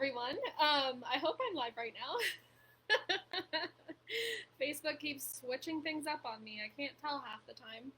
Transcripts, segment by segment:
everyone. I hope I'm live right now. Facebook keeps switching things up on me. I can't tell half the time.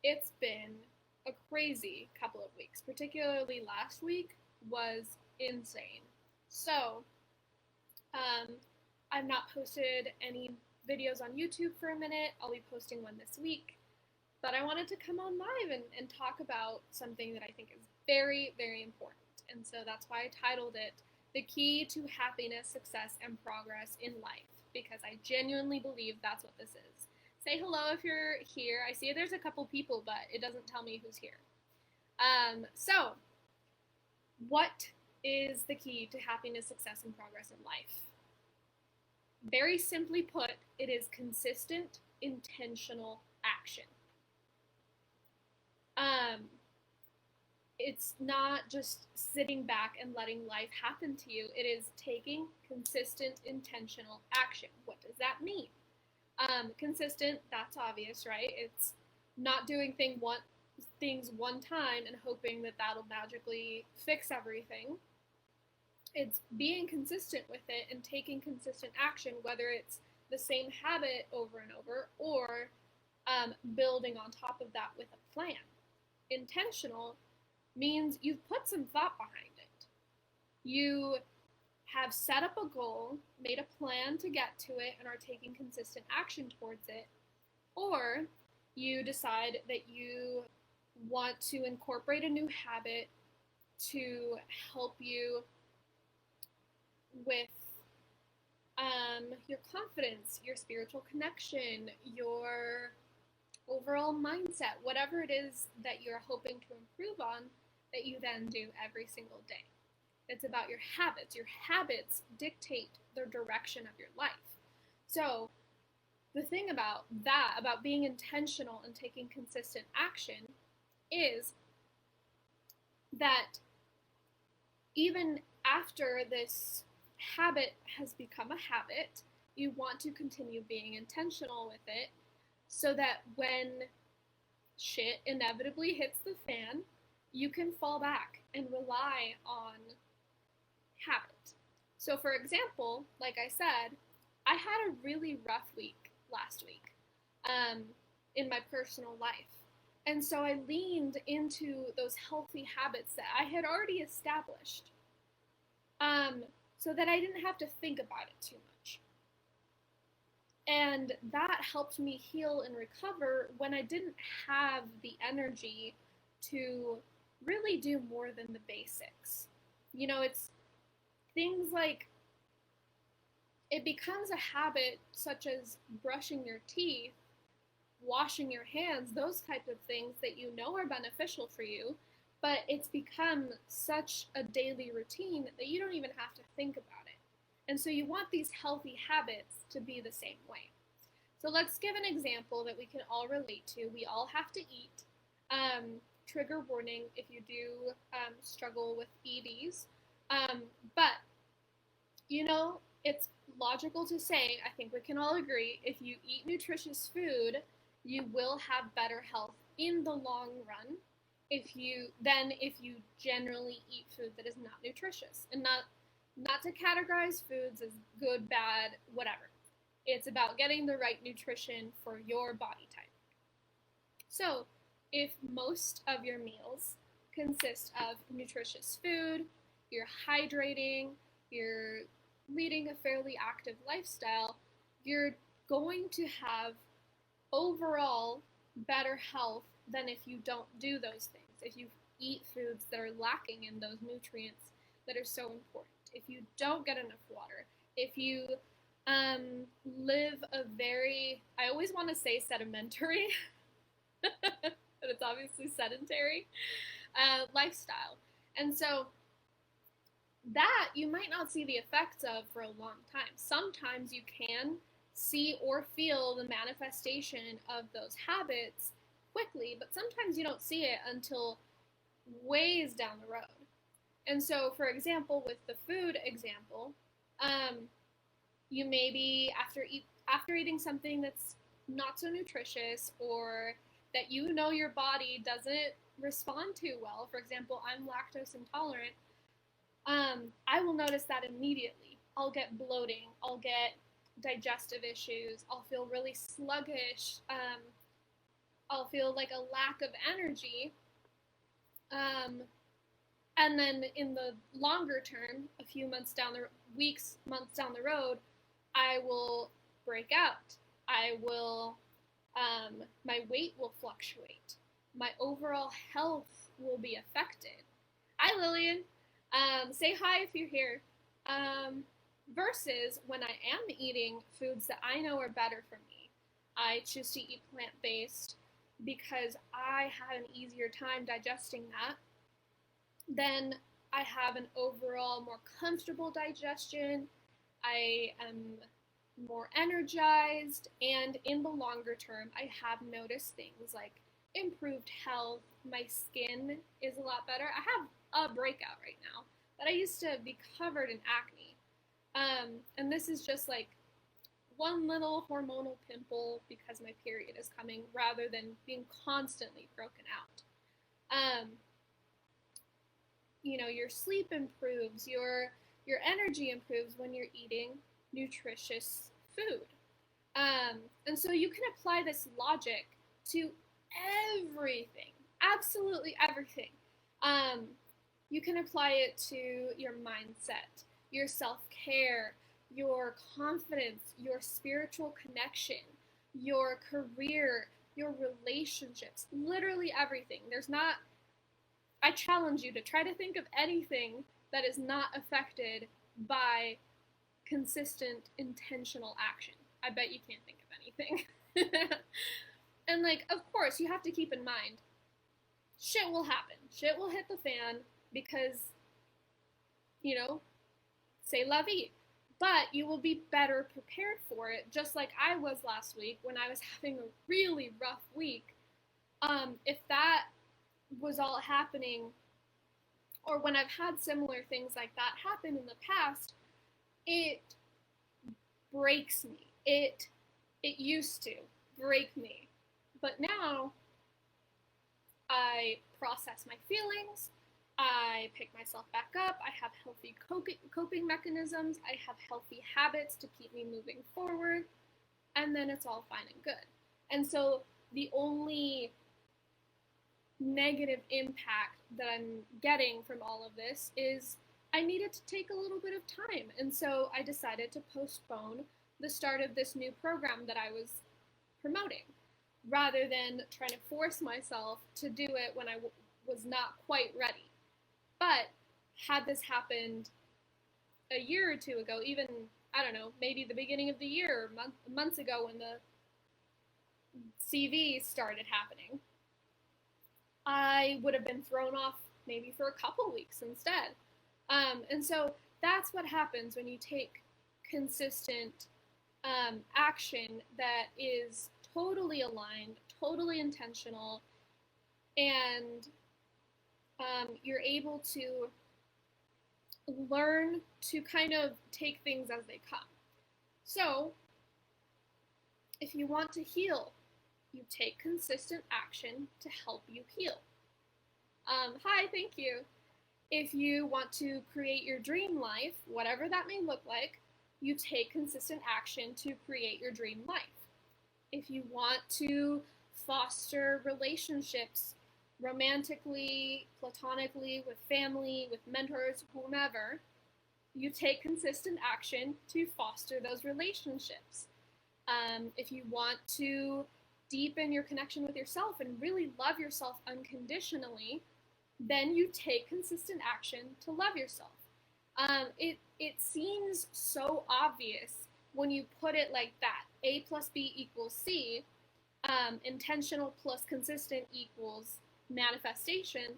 It's been a crazy couple of weeks, particularly last week was insane. So, um, I've not posted any videos on YouTube for a minute. I'll be posting one this week. But I wanted to come on live and talk about something that I think is very, very important. And so that's why I titled it The Key to Happiness, Success, and Progress in Life, because I genuinely believe that's what this is. Say hello if you're here. I see there's a couple people, but it doesn't tell me who's here. So, what is the key to happiness, success, and progress in life? Very simply put, it is consistent, intentional action. It's not just sitting back and letting life happen to you. It is taking consistent, intentional action. What does that mean? Consistent, that's obvious, right? It's not doing things one time and hoping that that'll magically fix everything. It's being consistent with it and taking consistent action, whether it's the same habit over and over or building on top of that with a plan. Intentional means you've put some thought behind it. You have set up a goal, made a plan to get to it, and are taking consistent action towards it. Or you decide that you want to incorporate a new habit to help you with your confidence, your spiritual connection, your overall mindset, whatever it is that you're hoping to improve on, that you then do every single day. It's about your habits. Your habits dictate the direction of your life. So the thing about that, about being intentional and taking consistent action, is that even after this habit has become a habit, you want to continue being intentional with it so that when shit inevitably hits the fan, you can fall back and rely on habit. So for example, like I said, I had a really rough week last week in my personal life. And so I leaned into those healthy habits that I had already established so that I didn't have to think about it too much. And that helped me heal and recover when I didn't have the energy to really do more than the basics. You know, it's things like, it becomes a habit such as brushing your teeth, washing your hands, those types of things that you know are beneficial for you, but it's become such a daily routine that you don't even have to think about it. And so you want these healthy habits to be the same way. So let's give an example that we can all relate to. We all have to eat. Trigger warning if you do struggle with EDs. But, you know, it's logical to say, I think we can all agree, if you eat nutritious food, you will have better health in the long run if you generally eat food that is not nutritious. And not to categorize foods as good, bad, whatever. It's about getting the right nutrition for your body type. So, if most of your meals consist of nutritious food, you're hydrating, you're leading a fairly active lifestyle, you're going to have overall better health than if you don't do those things. If you eat foods that are lacking in those nutrients that are so important. If you don't get enough water. If you live a very, I always want to say sedimentary, but it's obviously sedentary, lifestyle. And so that you might not see the effects of for a long time. Sometimes you can see or feel the manifestation of those habits quickly, but sometimes you don't see it until ways down the road. And so, for example, with the food example, you maybe after eating something that's not so nutritious, or that you know your body doesn't respond to well. For example, I'm lactose intolerant. I will notice that immediately. I'll get bloating. I'll get digestive issues. I'll feel really sluggish. I'll feel like a lack of energy. Um, and then in the longer term, a few months down the weeks, months down the road, I will break out. I will, my weight will fluctuate. My overall health will be affected. Hi, Lillian. Say hi if you're here. Versus when I am eating foods that I know are better for me. I choose to eat plant-based because I have an easier time digesting that. Then I have an overall more comfortable digestion. I am more energized, and in the longer term, I have noticed things like improved health. My skin is a lot better. I have a breakout right now, but I used to be covered in acne. And this is just like one little hormonal pimple because my period is coming, rather than being constantly broken out. Your sleep improves, your energy improves when you're eating nutritious food. And so you can apply this logic to everything, absolutely everything. You can apply it to your mindset, your self-care, your confidence, your spiritual connection, your career, your relationships, literally everything. I challenge you to try to think of anything that is not affected by consistent, intentional action. I bet you can't think of anything. And of course, you have to keep in mind, shit will happen. Shit will hit the fan because, c'est la vie. But you will be better prepared for it, just like I was last week when I was having a really rough week. If that was all happening, or when I've had similar things like that happen in the past, it breaks me. It used to break me. But now I process my feelings, I pick myself back up, I have healthy coping mechanisms, I have healthy habits to keep me moving forward, and then it's all fine and good. And so the only negative impact that I'm getting from all of this is I needed to take a little bit of time. And so I decided to postpone the start of this new program that I was promoting, rather than trying to force myself to do it when I was not quite ready. But had this happened a year or two ago, even, I don't know, maybe the beginning of the year, months ago when the CV started happening, I would have been thrown off maybe for a couple weeks instead. And so that's what happens when you take consistent action that is totally aligned, totally intentional, and you're able to learn to kind of take things as they come. So, if you want to heal, you take consistent action to help you heal. Hi, thank you. If you want to create your dream life, whatever that may look like, you take consistent action to create your dream life. If you want to foster relationships, romantically, platonically, with family, with mentors, whomever, you take consistent action to foster those relationships. If you want to deepen your connection with yourself and really love yourself unconditionally, then you take consistent action to love yourself. It seems so obvious when you put it like that. A plus B equals C. Intentional plus consistent equals manifestation.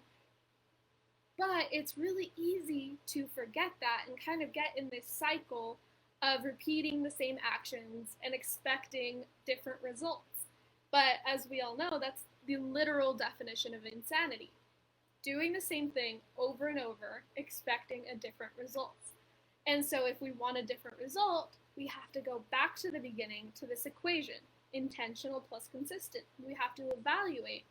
But it's really easy to forget that and kind of get in this cycle of repeating the same actions and expecting different results. But as we all know, the literal definition of insanity. Doing the same thing over and over, expecting a different result. And so if we want a different result, we have to go back to the beginning, to this equation, intentional plus consistent. We have to evaluate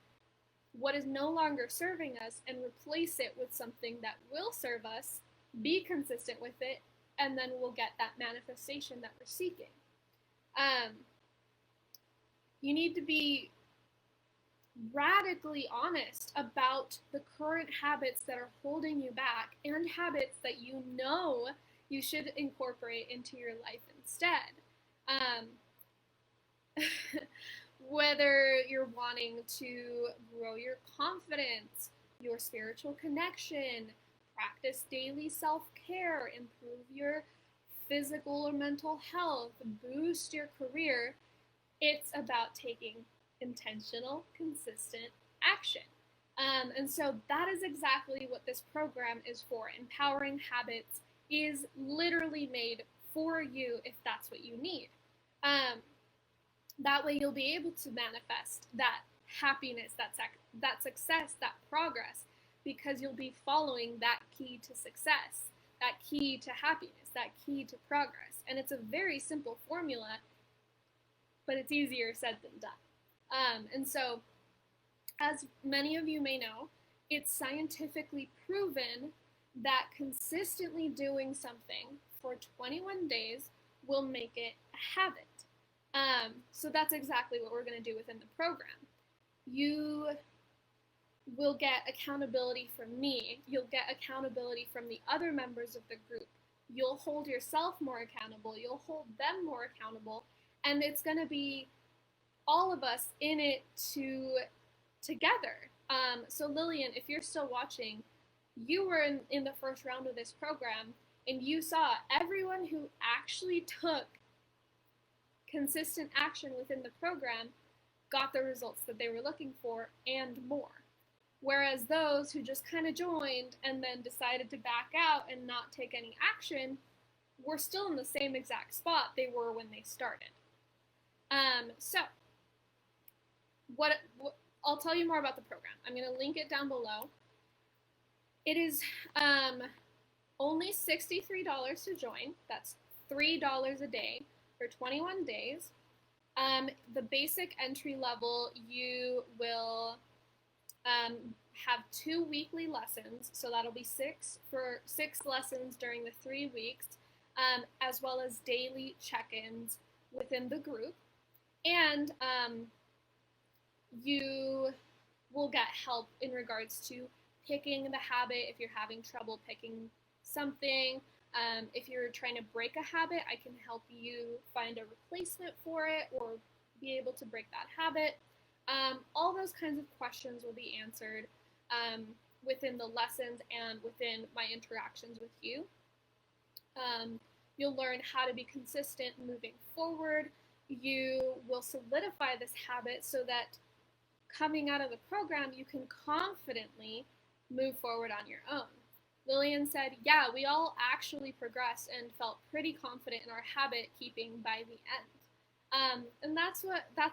what is no longer serving us and replace it with something that will serve us, be consistent with it, and then we'll get that manifestation that we're seeking. You need to be radically honest about the current habits that are holding you back and habits that you know you should incorporate into your life instead. Whether you're wanting to grow your confidence, your spiritual connection, practice daily self-care, improve your physical or mental health, boost your career, it's about taking intentional, consistent action. And so that is exactly what this program is for. Empowering Habits is literally made for you if that's what you need. That way you'll be able to manifest that happiness, that success, that progress, because you'll be following that key to success, that key to happiness, that key to progress. And it's a very simple formula, but it's easier said than done. And so, as many of you may know, it's scientifically proven that consistently doing something for 21 days will make it a habit. So that's exactly what we're going to do within the program. You will get accountability from me. You'll get accountability from the other members of the group. You'll hold yourself more accountable. You'll hold them more accountable. And it's going to be all of us in it together. So Lillian, if you're still watching, you were in the first round of this program, and you saw everyone who actually took consistent action within the program got the results that they were looking for and more. Whereas those who just kind of joined and then decided to back out and not take any action were still in the same exact spot they were when they started. So what I'll tell you more about the program. I'm going to link it down below. It is only $63 to join. That's $3 a day for 21 days. The basic entry level, you will have 2 weekly lessons, so that'll be 6 lessons during the 3 weeks, as well as daily check-ins within the group. And you will get help in regards to picking the habit if you're having trouble picking something. If you're trying to break a habit, I can help you find a replacement for it or be able to break that habit. All those kinds of questions will be answered within the lessons and within my interactions with you. You'll learn how to be consistent moving forward. You will solidify this habit so that coming out of the program, you can confidently move forward on your own. Lillian said, yeah, we all actually progressed and felt pretty confident in our habit keeping by the end. And that's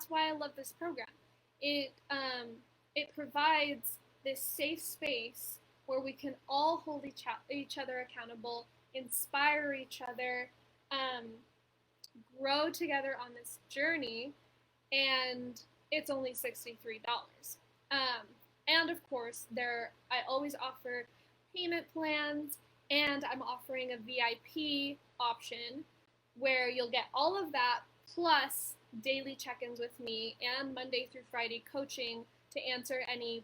why I love this program. It provides this safe space where we can all hold each other accountable, inspire each other, grow together on this journey, and it's only $63. And of course, I always offer payment plans, and I'm offering a VIP option where you'll get all of that plus daily check-ins with me and Monday through Friday coaching to answer any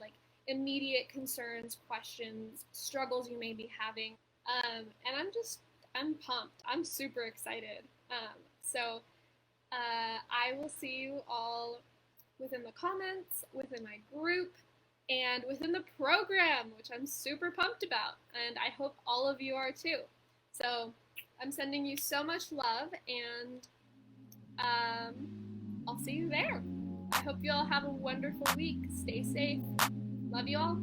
immediate concerns, questions, struggles you may be having. And I'm pumped. I'm super excited. So I will see you all within the comments, within my group, and within the program, which I'm super pumped about, and I hope all of you are too. So I'm sending you so much love, and I'll see you there. I hope you all have a wonderful week. Stay safe. Love you all.